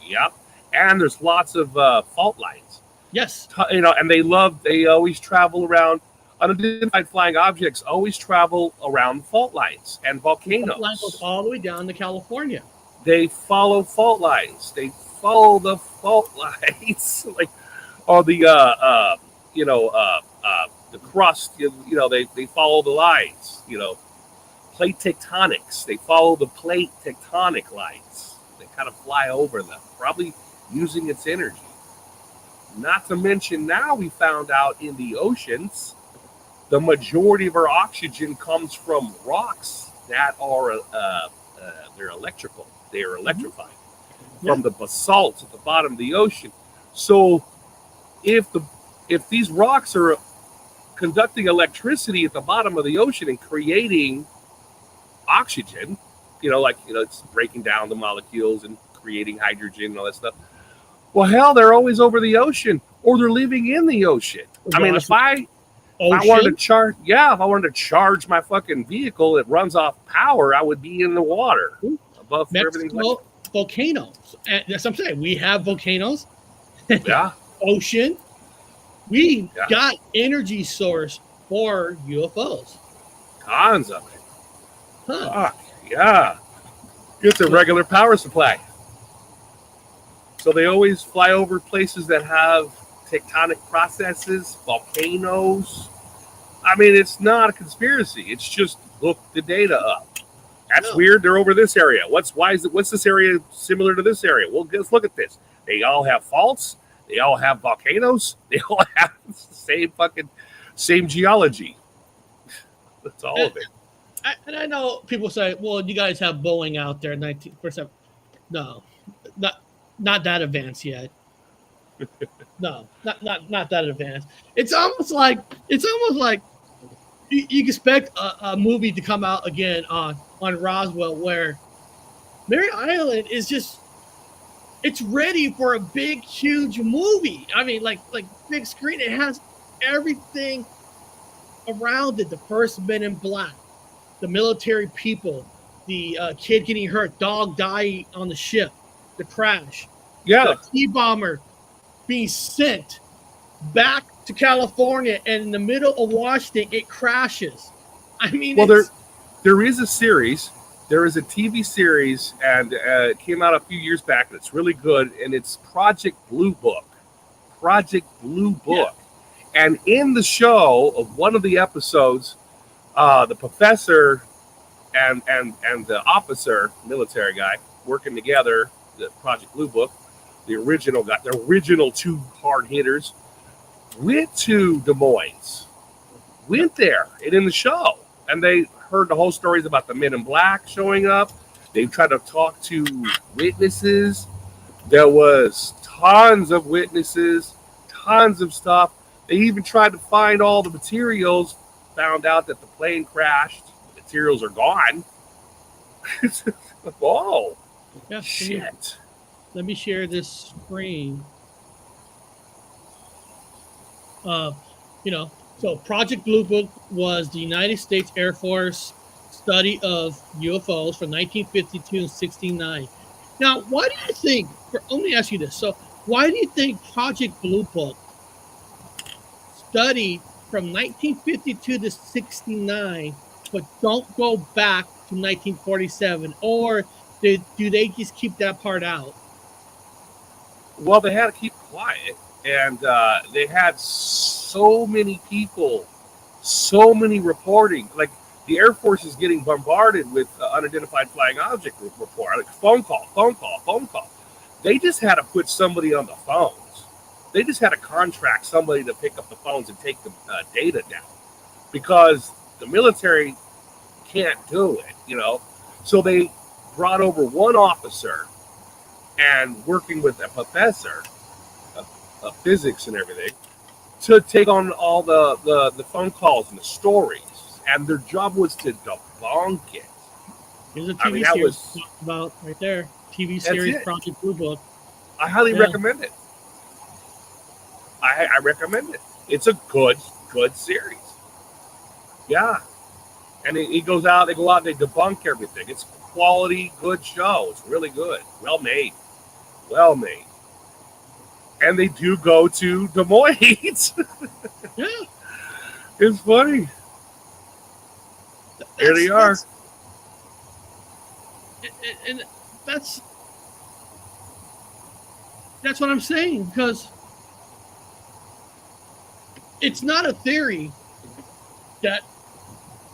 Yep, and there's lots of fault lines. Yes, You know, and they always travel around. Unidentified flying objects always travel around fault lines and volcanoes. fault line goes all the way down to California. They follow fault lines. They follow the fault lines, like, or the the crust. You know, they follow the lines. You know, plate tectonics. They follow the plate tectonic lines. They kind of fly over them, probably using its energy. Not to mention, now we found out in the oceans, the majority of our oxygen comes from rocks that are they're electrical. They are electrified from the basalt at the bottom of the ocean. So if these rocks are conducting electricity at the bottom of the ocean and creating oxygen, it's breaking down the molecules and creating hydrogen and all that stuff. Well, hell, they're always over the ocean, or they're living in the ocean. I mean, if I wanted to charge my fucking vehicle that runs off power, I would be in the water above everything. Volcanoes. And that's what I'm saying. We have volcanoes. Yeah. Ocean. We got energy source for UFOs. Tons of it. Huh. Fuck, yeah. It's a regular power supply. So they always fly over places that have tectonic processes, volcanoes. I mean, it's not a conspiracy. It's just look the data up. That's weird. They're over this area. What's this area similar to this area? Well, let's look at this. They all have faults. They all have volcanoes. They all have the same geology. That's all of it. And I know people say, "Well, you guys have Boeing out there, 19%." No, not that advanced yet. No, not that advanced. It's almost like you expect a movie to come out again on Roswell, where Maury Island is just, it's ready for a big, huge movie. I mean, like big screen. It has everything around it. The first Men in Black, the military people, the kid getting hurt, dog dying on the ship, the crash, the T-bomber being sent back to California, and in the middle of Washington, it crashes. I mean, there is a series. There is a TV series, and it came out a few years back, and it's really good, and it's Project Blue Book. Yeah. And in the show, of one of the episodes, the professor and the officer, military guy, working together, the Project Blue Book, the original two hard hitters, went to Des Moines, went there, and in the show, and they heard the whole stories about the Men in Black showing up. They tried to talk to witnesses. There was tons of witnesses, tons of stuff. They even tried to find all the materials, found out that the plane crashed. The materials are gone. Whoa. Yeah, shit. Let me share this screen. So Project Blue Book was the United States Air Force study of UFOs from 1952 and 69. Now, why do you think, let me ask you this. So, why do you think Project Blue Book studied from 1952 to 69, but don't go back to 1947? Or do they just keep that part out? Well, they had to keep quiet, and they had so many people, so many reporting. Like, the Air Force is getting bombarded with unidentified flying object report, like phone call. They just had to put somebody on the phones. They just had to contract somebody to pick up the phones and take the data down, because the military can't do it, So they brought over one officer and working with a professor of physics and everything to take on all the phone calls and the stories. And their job was to debunk it. Here's a TV series about right there. TV series Project Blue Book. I highly recommend it. I recommend it. It's a good series. Yeah. And they go out and they debunk everything. It's quality, good show. It's really good. Well made. And they do go to Des Moines. Yeah. It's funny. Here they are. And that's what I'm saying, because it's not a theory that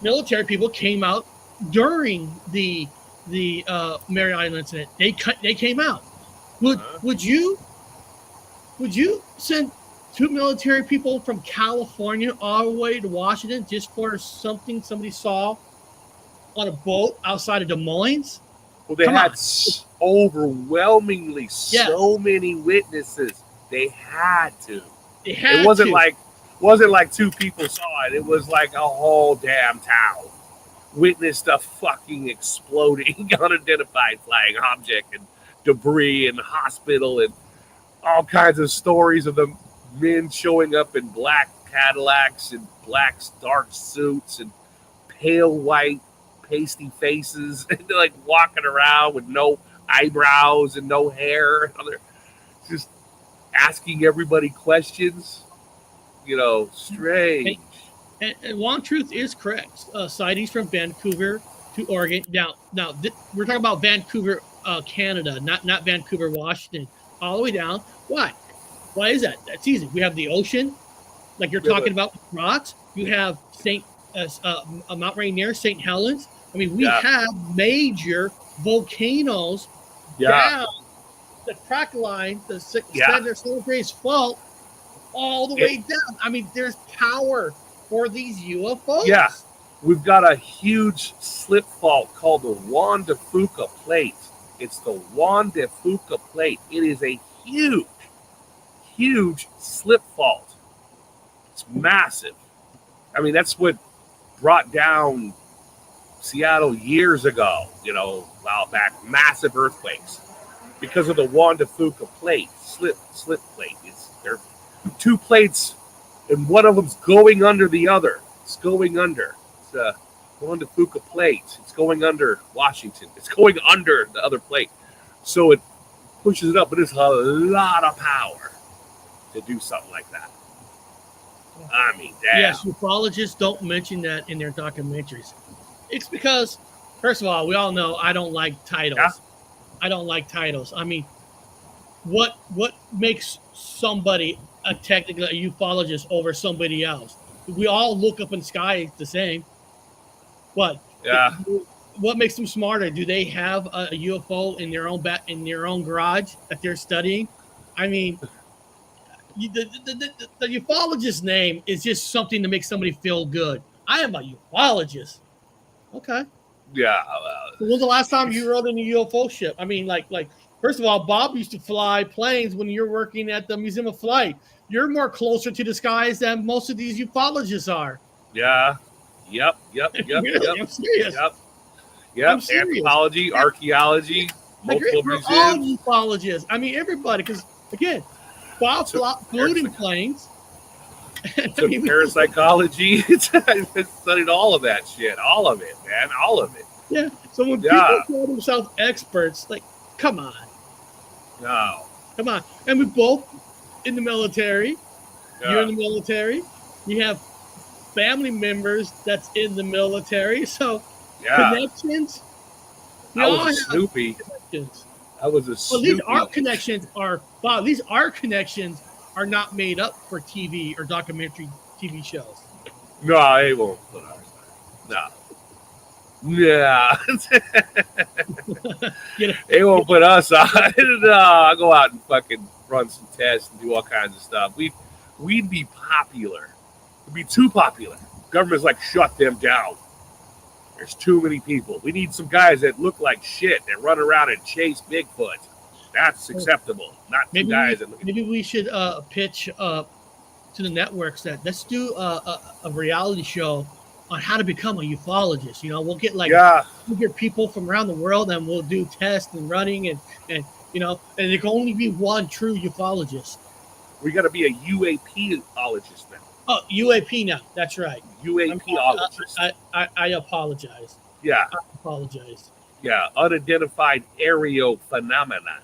military people came out during the Maury Island incident. They came out. Would you send two military people from California all the way to Washington just for something somebody saw on a boat outside of Des Moines? Well, they had overwhelmingly so many witnesses. They had to. It wasn't like two people saw it. It was like a whole damn town witnessed a fucking exploding unidentified flying object and debris and hospital and all kinds of stories of the men showing up in black Cadillacs and black dark suits and pale white pasty faces, and they're like walking around with no eyebrows and no hair. They're just asking everybody questions. Strange. And one truth is correct. Sightings from Vancouver to Oregon. Now we're talking about Vancouver, Canada, not Vancouver, Washington, all the way down. Why? Why is that? That's easy. We have the ocean, like you're talking about with rocks. You have Mount Rainier, St. Helens. I mean, we have major volcanoes down the crack line, the Sanders Fault, all the way down. I mean, there's power for these UFOs. Yeah, we've got a huge slip fault called the Juan de Fuca Plate. It's the Juan de Fuca Plate. It is a huge slip fault. It's massive. I mean, that's what brought down Seattle years ago, a while back, massive earthquakes because of the Juan de Fuca Plate, slip plate. They're two plates, and one of them's going under the other. It's going under. It's a Juan de Fuca Plate. It's going under Washington. It's going under the other plate. So it pushes it up, but it's a lot of power to do something like that. I mean, damn. Yes, ufologists don't mention that in their documentaries. It's because, first of all, we all know I don't like titles. Yeah. I don't like titles. I mean, what makes somebody technically a ufologist over somebody else? We all look up in the sky the same. What? Yeah. What makes them smarter? Do they have a UFO in their own garage that they're studying? I mean, the ufologist's name is just something to make somebody feel good. I am a ufologist. Okay. Yeah. When was the last time you rode in a UFO ship? I mean, like, first of all, Bob used to fly planes when you're working at the Museum of Flight. You're more closer to the skies than most of these ufologists are. Yeah. Yep. Really, I'm serious. Yep. I'm serious. Anthropology, archaeology, multiple museums. All ufologists. I mean, everybody. Because again, Bob flew in planes. So parapsychology, I studied all of that shit, all of it, man, all of it. Yeah. So when people call themselves experts, like, come on. No. Come on. And we both in the military. Yeah. You're in the military. You have family members that's in the military. So connections. I was a Snoopy. Connections. I was a Snoopy. Well, these art connections are not made up for TV or documentary TV shows. No, they won't put ours on. No. Yeah. They won't put us on. No, I'll go out and fucking run some tests and do all kinds of stuff. We'd be popular. We'd be too popular. Government's like, shut them down. There's too many people. We need some guys that look like shit that run around and chase Bigfoot. That's acceptable. Not two guys that look. Maybe we should pitch to the networks that let's do a reality show on how to become a ufologist. You know, we'll get we'll get people from around the world and we'll do tests and running and you know, and there can only be one true ufologist. We got to be a UAP-ologist now. Oh, UAP now. That's right. UAP-ologist. I apologize. Yeah. I apologize. Yeah. Unidentified aerial phenomenon.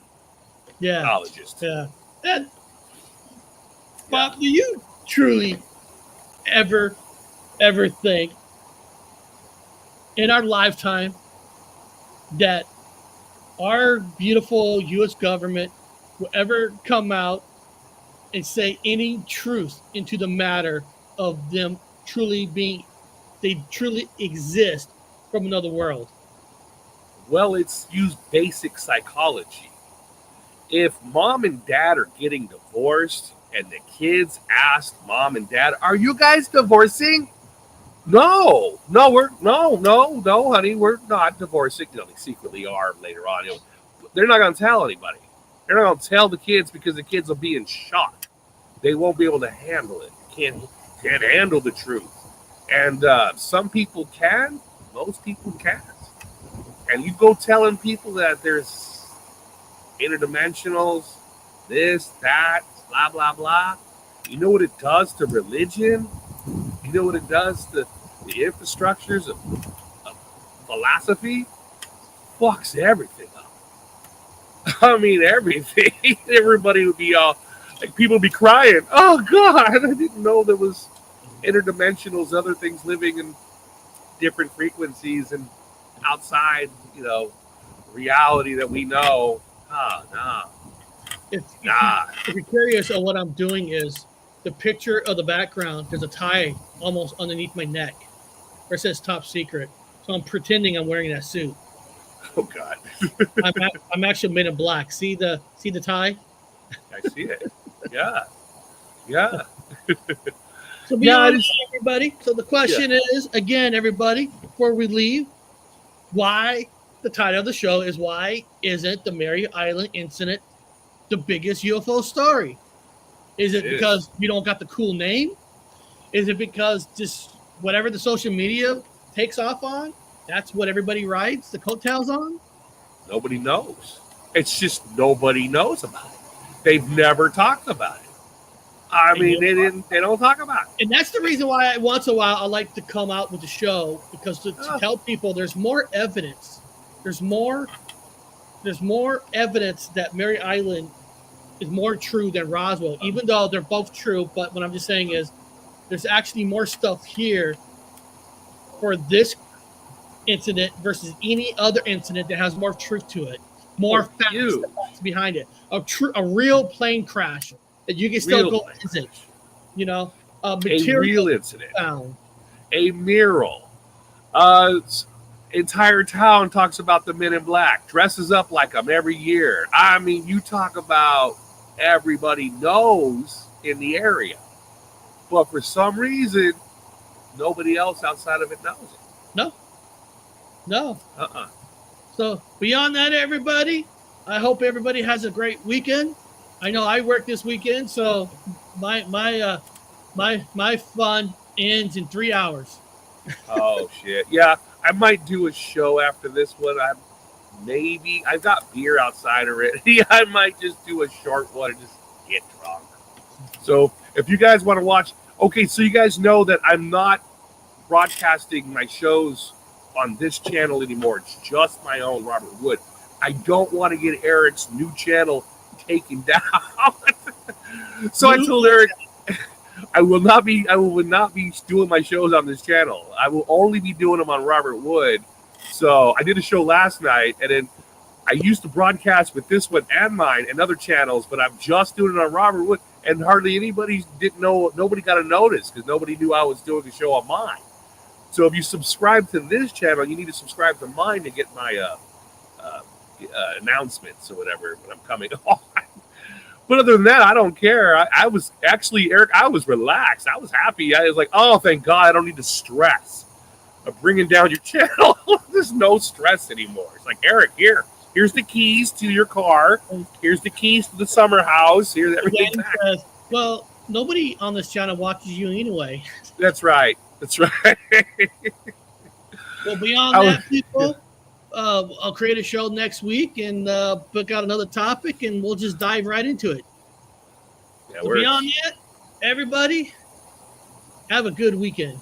Yeah. Ologist. Yeah. And Bob, do you truly ever think in our lifetime that our beautiful U.S. government will ever come out and say any truth into the matter of them they truly exist from another world? Well, it's used basic psychology. If mom and dad are getting divorced and the kids ask mom and dad, "Are you guys divorcing?" No, honey, we're not divorcing. You know, they secretly are later on. You know, they're not going to tell anybody. They're not going to tell the kids because the kids will be in shock. They won't be able to handle it. Can't handle the truth. And some people can. Most people can't. And you go telling people that there's interdimensionals, this, that, blah, blah, blah. You know what it does to religion? You know what it does to the infrastructures of philosophy? Fucks everything up. I mean, everything. Everybody would be all, like, people would be crying. Oh, God, I didn't know there was interdimensionals, other things living in different frequencies and outside, you know, reality that we know. If you're curious of what I'm doing is the picture of the background, there's a tie almost underneath my neck where it says top secret. So I'm pretending I'm wearing that suit. Oh God. I'm actually made in black. See the tie? I see it. Yeah. Yeah. So be honest, everybody. So the question is, again, everybody, before we leave, why the title of the show is why isn't the Maury Island Incident the biggest UFO story? Is it because we don't got the cool name? Is it because just whatever the social media takes off on, that's what everybody rides the coattails on? Nobody knows. It's just nobody knows about it. They've never talked about it. I mean, they don't talk about it. And that's the reason why once in a while I like to come out with the show, because to tell people there's more evidence. There's more evidence that Maury Island is more true than Roswell, even though they're both true. But what I'm just saying is there's actually more stuff here for this incident versus any other incident that has more truth to it, more facts behind it. A real plane crash that you can still go visit. You know, a real incident found. A mural. Entire town talks about the Men in Black, dresses up like them every year. I mean, you talk about everybody knows in the area, but for some reason, nobody else outside of it knows it. No. So beyond that, everybody, I hope everybody has a great weekend. I know I work this weekend, so my fun ends in 3 hours. Oh shit! Yeah, I might do a show after this one. I've got beer outside already. I might just do a short one and just get drunk. So if you guys want to watch, Okay, so you guys know that I'm not broadcasting my shows on this channel anymore. It's just my own Robert Wood. I don't want to get Eric's new channel taken down. So I told Eric I will not be doing my shows on this channel. I will only be doing them on Robert Wood. So I did a show last night, and then I used to broadcast with this one and mine and other channels, but I'm just doing it on Robert Wood, and hardly anybody didn't know. Nobody got a notice because nobody knew I was doing a show on mine. So if you subscribe to this channel, you need to subscribe to mine to get my announcements or whatever when I'm coming on. But other than that, I don't care. I was actually, Eric, I was relaxed. I was happy. I was like, oh, thank God, I don't need to stress of bringing down your channel. There's no stress anymore. It's like, Eric, here's the keys to your car. Here's the keys to the summer house. Here's everything. Well, nobody on this channel watches you anyway. That's right. Well, beyond that, people, I'll create a show next week and pick out another topic, and we'll just dive right into it. Yeah, so beyond that, everybody, have a good weekend.